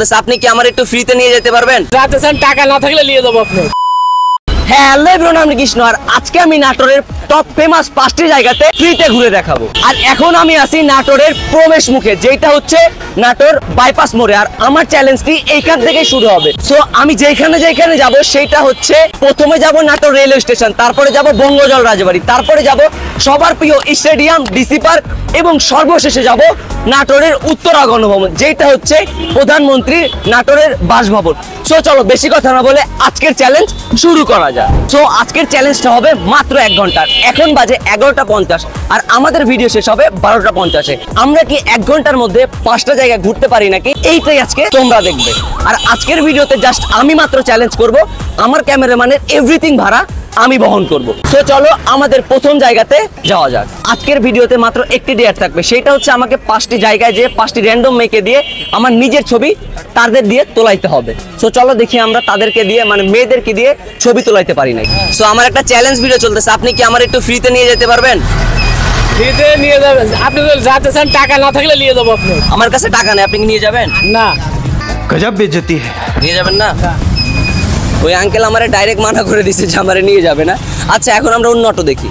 চলতেছে, আপনি কি আমার একটু ফ্রিতে নিয়ে যেতে পারবেন? টাকা না থাকলে নিয়ে যাবো আপনি। হ্যালো এভরিওয়ান, আমি কৃষ্ণ আর আজকে আমি নাটোরের টপ ফেমাস 5টি জায়গাতে ফ্রিতে ঘুরে দেখাবো। আর এখন আমি আছি নাটোরের প্রবেশ মুখে, যেটা হচ্ছে নাটোর বাইপাস মোড়ে। আর আমার চ্যালেঞ্জটি এইখান থেকে শুরু হবে। সো আমি যেখানে যাব সেটা হচ্ছে, প্রথমে যাব নাটোর রেলওয়ে স্টেশন, তারপরে যাব বঙ্গজল রাজবাড়ি, তারপরে যাব সবার প্রিয় স্টেডিয়াম, ডিসি পার্ক এবং সর্বশেষে যাব নাটোরের উত্তরা গণভবন, যেটা হচ্ছে প্রধানমন্ত্রীর নাটোরের বাসভবন। সো চলো বেশি কথা না বলে আজকের চ্যালেঞ্জ শুরু করা যায়। সো আজকের চ্যালেঞ্জটা হবে মাত্র 1 ঘন্টার। এখন বাজে 11:50 আর আমাদের ভিডিও শেষ হবে 12:50-এ। আমরা কি 1 ঘন্টার মধ্যে 5টা জায়গা ঘুরতে পারি নাকি, এইটাই আজকে তোমরা দেখবে। আর আজকের ভিডিওতে জাস্ট আমি মাত্র চ্যালেঞ্জ করব, আমার ক্যামেরাম্যানের এভরিথিং ভাড়া আমি বহন করব। সো চলো আমাদের প্রথম জায়গাতে যাওয়া যাক। আজকের ভিডিওতে মাত্র একটি ডেট থাকবে, সেটা হচ্ছে আমাকে 5টি জায়গায় যে 5টি র্যান্ডম মেয়েকে দিয়ে আমার নিজের ছবি তাদের দিয়ে তোলাইতে হবে। সো চলো দেখি আমরা তাদেরকে দিয়ে, মানে মেয়েদেরকে দিয়ে ছবি তোলাইতে পারি নাই। সো আমার একটা চ্যালেঞ্জ ভিডিও চলতেছে, আপনি কি আমার একটু ফ্রিতে নিয়ে যেতে পারবেন? ফ্রিতে নিয়ে যাবেন আপনি, যাতে চান টাকা না থাকলে নিয়ে যাবো আপনি। আমার কাছে টাকা নেই, আপনি কি নিয়ে যাবেন? না। গজব বেইজ্জতি নিয়ে যাবেন না? ওই আঙ্কেল আমারে ডাইরেক্ট মানা করে দিয়েছে যে আমারে নিয়ে যাবে না। আচ্ছা এখন আমরা অন্য অটো দেখি।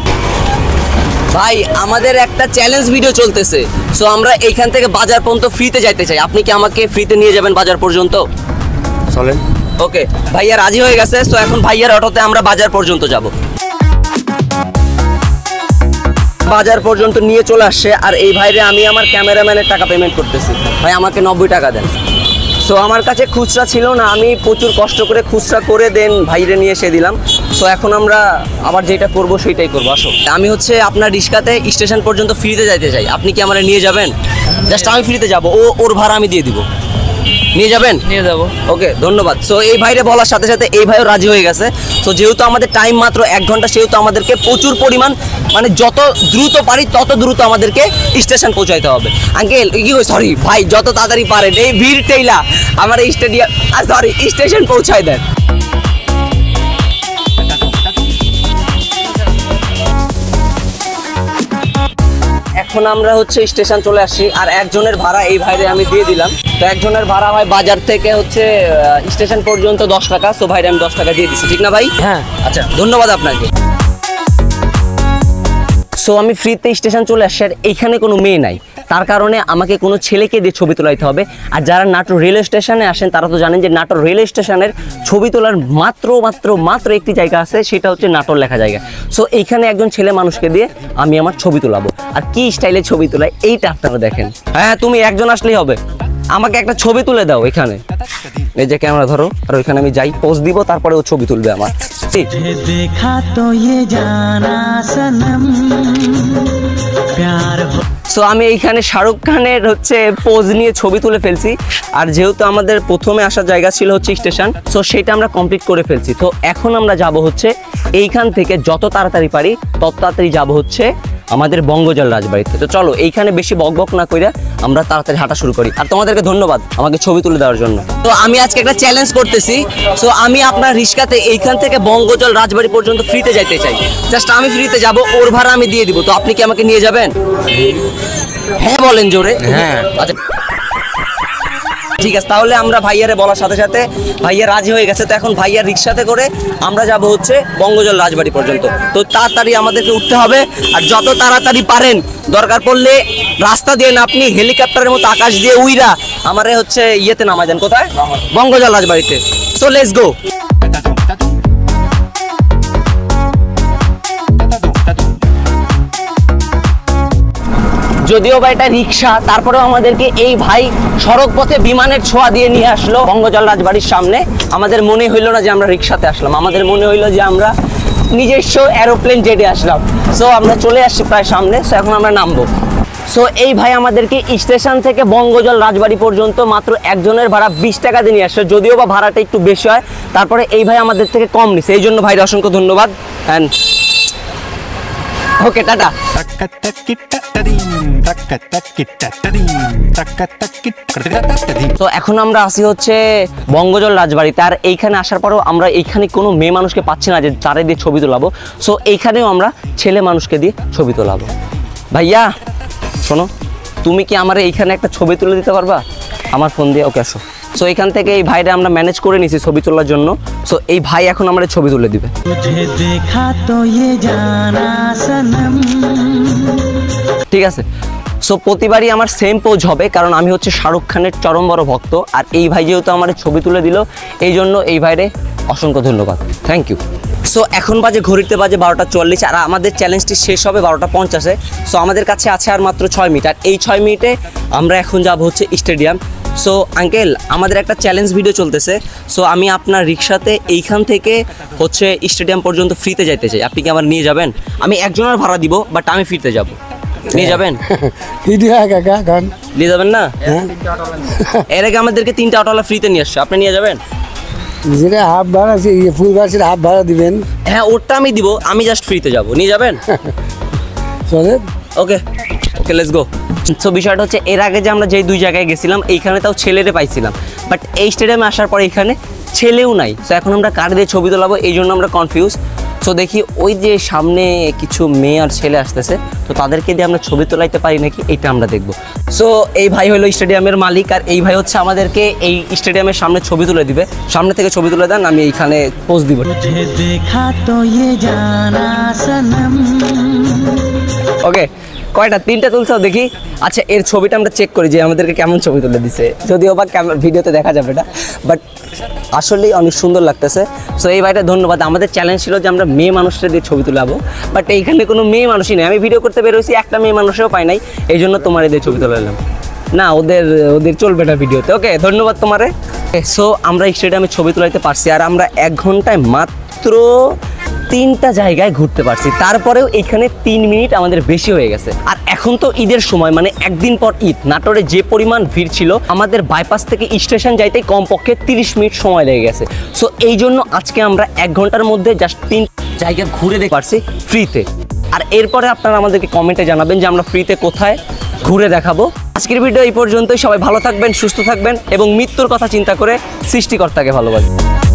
ভাই আমাদের একটা চ্যালেঞ্জ ভিডিও চলতেছে, সো আমরা এইখান থেকে বাজার পর্যন্ত ফ্রিতে যাইতে চাই, আপনি কি আমাকে ফ্রিতে নিয়ে যাবেন বাজার পর্যন্ত? চলেন। ওকে, ভাইয়া রাজি হয়ে গেছে। সো এখন ভাইয়ার অটোতে আমরা বাজার পর্যন্ত যাব। বাজার পর্যন্ত নিয়ে চলে আসছে আর এই ভাইরে আমি আমার ক্যামেরাম্যানের টাকা পেমেন্ট করতেছি। ভাই আমাকে 90 টাকা দেন। সো আমার কাছে খুচরা ছিল না, আমি প্রচুর কষ্ট করে খুচরা করে দেন ভাইরে নিয়ে এসে দিলাম। সো এখন আমরা আবার যেটা করব সেটাই করবো। আসো, আমি হচ্ছে আপনার রিক্সাতে স্টেশন পর্যন্ত ফ্রিতে যাইতে চাই, আপনি কি আমার নিয়ে যাবেন? জাস্ট আমি ফ্রিতে যাব, ওর ভাড়া আমি দিয়ে দিব। নিয়ে যাবেন? নিয়ে যাবো। ওকে ধন্যবাদ। সো এই ভাইরে বলার সাথে সাথে এই ভাইও রাজি হয়ে গেছে। সো যেহেতু আমাদের টাইম মাত্র 1 ঘন্টা, সেহেতু আমাদেরকে প্রচুর পরিমাণ, মানে যত দ্রুত পারি তত দ্রুত আমাদেরকে স্টেশন পৌঁছাইতে হবে। আঙ্কেল কি সরি ভাই, যত তাড়াতাড়ি পারেন এই ভিড় টেইলা আমার এই স্টেশন পৌঁছায় দেন। এখন আমরা হচ্ছে স্টেশন চলে আসছি আর একজনের ভাড়া এই ভাইরে আমি দিয়ে দিলাম। তো একজনের ভাড়া হয় বাজার থেকে হচ্ছে স্টেশন পর্যন্ত 10 টাকা। সো ভাইরে আমি 10 টাকা দিয়ে দিচ্ছি, ঠিক না ভাই? হ্যাঁ। আচ্ছা ধন্যবাদ আপনাকে। সো আমি ফ্রিতে স্টেশন চলে আসছি আর এইখানে কোনো মেয়ে নাই, তার কারণে আমাকে কোনো ছেলেকে দিয়ে ছবি তোলাইতে হবে। আর যারা নাটোর রেলওয়ে স্টেশনে আসেন তারা তো জানেন যে নাটোর রেলওয়ে স্টেশনের ছবি তোলার মাত্র একটি জায়গা আছে, সেটা হচ্ছে নাটোর লেখা জায়গা। সো এইখানে একজন ছেলে মানুষকে দিয়ে আমি আমার ছবি তোলাবো। আর কি স্টাইলে ছবি তোলাই এইটা আপনারা দেখেন। হ্যাঁ তুমি একজন আসলেই হবে, আমাকে একটা ছবি তুলে দাও এখানে। এই যে ক্যামেরা ধরো আর ওইখানে আমি যাই, পোজ দিব, তারপরে ও ছবি তুলবে আমার। সো আমি এইখানে শাহরুখ খানের হচ্ছে পোজ নিয়ে ছবি তুলে ফেলছি। আর যেহেতু আমাদের প্রথমে আসার জায়গা ছিল হচ্ছে স্টেশন, সো সেটা আমরা কমপ্লিট করে ফেলছি। তো এখন আমরা যাব হচ্ছে এইখান থেকে যত তাড়াতাড়ি পারি তত তাড়াতাড়ি যাব হচ্ছে আমাদের বঙ্গজল রাজবাড়িতে। তো চলো এইখানে বেশি বকবক না কইরা আমরা তাড়াতাড়ি হাঁটা শুরু করি। আর তোমাদেরকে ধন্যবাদ আমাকে ছবি তুলে দেওয়ার জন্য। তো আমি আজকে একটা চ্যালেঞ্জ করতেছি। সো আমি আপনার রিক্সাতে এইখান থেকে বঙ্গজল রাজবাড়ি পর্যন্ত ফ্রিতে যাইতে চাই, জাস্ট আমি ফ্রিতে যাব, ওর ভাড়া আমি দিয়ে দিব। তো আপনি কি আমাকে নিয়ে যাবেন? হ্যাঁ বলেন জোরে। হ্যাঁ আচ্ছা ঠিক আছে, তাহলে আমরা ভাইয়ারে বলার সাথে সাথে ভাইয়া রাজি হয়ে গেছে। তো এখন ভাইয়ার রিক্সাতে করে আমরা যাব হচ্ছে বঙ্গজল রাজবাড়ি পর্যন্ত। তো তাড়াতাড়ি আমাদেরকে উঠতে হবে আর যত তাড়াতাড়ি পারেন, দরকার পড়লে রাস্তা দিয়ে না, আপনি হেলিকপ্টারের মতো আকাশ দিয়ে উইরা আমারে হচ্ছে ইয়েতে নামাই দেন। কোথায়? বঙ্গজল রাজবাড়িতে। So let's go. যদিও বা এটা রিক্সা, তারপরেও আমাদেরকে এই ভাই সড়ক পথে বিমানের ছোঁয়া দিয়ে নিয়ে আসলো বঙ্গজল রাজবাড়ির সামনে। আমাদের মনে হইলো না যে আমরা রিক্সাতে আসলাম, আমাদের মনে হইলো যে আমরা নিজস্ব এরোপ্লেন জেটে আসলাম। সো আমরা চলে আসছি প্রায় সামনে। সো এখন আমরা নামবো। সো এই ভাই আমাদেরকে স্টেশন থেকে বঙ্গজল রাজবাড়ি পর্যন্ত মাত্র একজনের ভাড়া 20 টাকা দিয়ে নিয়ে আসলো। যদিও বা ভাড়াটা একটু বেশি হয়, তারপরে এই ভাই আমাদের থেকে কম নিছে, এই জন্য ভাইয়ের অসংখ্য ধন্যবাদ। And okay tata. তো এখন আমরা আসি হচ্ছে বঙ্গজল রাজবাড়িতে। আর এইখানে আসার পরেও আমরা এইখানে কোনো মেয়ে মানুষকে পাচ্ছি না যে তারে দিয়ে ছবি তোলাবো। সো এইখানেও আমরা ছেলে মানুষকে দিয়ে ছবি তোলাবো। ভাইয়া শোনো, তুমি কি আমার এইখানে একটা ছবি তুলে দিতে পারবা আমার ফোন দিয়ে? ওকে আসো। সো এখান থেকে এই ভাইটা আমরা ম্যানেজ করে নিছি ছবি তোলার জন্য। সো এই ভাই এখন আমাদের ছবি তুলে দিবে। ঠিক আছে, সো প্রতিবারই আমার সেম পোজ হবে, কারণ আমি হচ্ছে শাহরুখ খানের চরম বড় ভক্ত। আর এই ভাই যেহেতু আমার ছবি তুলে দিল, এই জন্য এই ভাইরে অসংখ্য ধন্যবাদ, থ্যাংক ইউ। সো এখন বাজে ঘড়িতে বাজে 12:40, আর আমাদের চ্যালেঞ্জটি শেষ হবে 12:50-এ। সো আমাদের কাছে আছে আর মাত্র 6 মিনিট, আর এই 6 মিনিটে আমরা এখন যাব হচ্ছে স্টেডিয়াম। সো আঙ্কেল, আমাদের একটা চ্যালেঞ্জ ভিডিও চলতেছে। সো আমি আপনার রিক্সাতে এইখান থেকে হচ্ছে স্টেডিয়াম পর্যন্ত ফ্রিতে যাইতে চাই, আপনি কি আমার নিয়ে যাবেন? আমি একজনের ভাড়া দিব, বাট আমি ফ্রিতে যাব, নিয়ে যাবেন? নিয়ে যাবেন না? এর আগে আমাদেরকে 3টা অটোওয়ালা ফ্রিতে নিয়ে আসছে, আপনি নিয়ে যাবেন? যেটা হাফ ভাড়া আছে, ফুল গাছের হাফ ভাড়া দিবেন। হ্যাঁ, ওটা আমি দিব, আমি জাস্ট ফ্রিতে যাব, নিয়ে যাবেন? চলে ওকে ওকে, লেটস গো। সো বিষয়টা হচ্ছে, এর আগে যে আমরা যেই 2 জায়গায় গেছিলাম, এইখানে তাও ছেলেরে পাইছিলাম, বাট এই স্টেডিয়ামে আসার পর এখানে ছেলেও নাই। সো এখন আমরা কার দিয়ে ছবি তোলাবো, এই জন্য আমরা কনফিউজ। সো দেখি ওই যে সামনে কিছু মেয়ে আর ছেলে আসতেছে, তো তাদেরকে দিয়ে আমরা ছবি তোলাইতে পারি নাকি, এইটা আমরা দেখবো। সো এই ভাই হলো স্টেডিয়ামের মালিক, আর এই ভাই হচ্ছে আমাদেরকে এই স্টেডিয়ামের সামনে ছবি তুলে দিবে। সামনে থেকে ছবি তুলে দেন, আমি এইখানে পোজ দিব। ওকে, কয়টা? 3টা তুলছো দেখি। আচ্ছা, এর ছবিটা আমরা চেক করি যে আমাদেরকে কেমন ছবি তুলে দিছে, যদিও বা ভিডিওতে দেখা যাবে না, বাট আসলেই অনেক সুন্দর লাগতেছে। সো এই ভাইটা ধন্যবাদ। আমাদের চ্যালেঞ্জ ছিল যে আমরা মেয়ে মানুষদের দিয়ে ছবি তুলাবো, বাট এইখানে কোনো মেয়ে মানুষই নেই। আমি ভিডিও করতে বেরোইছি, একটা মেয়ে মানুষও পাই নাই, এই জন্য তোমার এদের ছবি তুলালাম। না, ওদের চলবে না ভিডিওতে। ওকে, ধন্যবাদ তোমারে। সো আমরা স্টেডিয়ামে ছবি তুলাইতে পারছি, আর আমরা 1 ঘন্টায় মাত্র 3টা জায়গায় ঘুরতে পারছি। তারপরেও এখানে 3 মিনিট আমাদের বেশি হয়ে গেছে। আর এখন তো ঈদের সময়, মানে একদিন পর ঈদ। নাটোরে যে পরিমাণ ভিড় ছিল, আমাদের বাইপাস থেকে স্টেশন যাইতে কমপক্ষে 30 মিনিট সময় লেগে গেছে। সো এই জন্য আজকে আমরা 1 ঘন্টার মধ্যে জাস্ট 3 জায়গা ঘুরে দেখতে পারছি ফ্রিতে। আর এরপরে আপনারা আমাদেরকে কমেন্টে জানাবেন যে আমরা ফ্রিতে কোথায় ঘুরে দেখাবো। আজকের ভিডিও এই পর্যন্তই। সবাই ভালো থাকবেন, সুস্থ থাকবেন, এবং মৃত্যুর কথা চিন্তা করে সৃষ্টিকর্তাকে ভালোবাসবেন।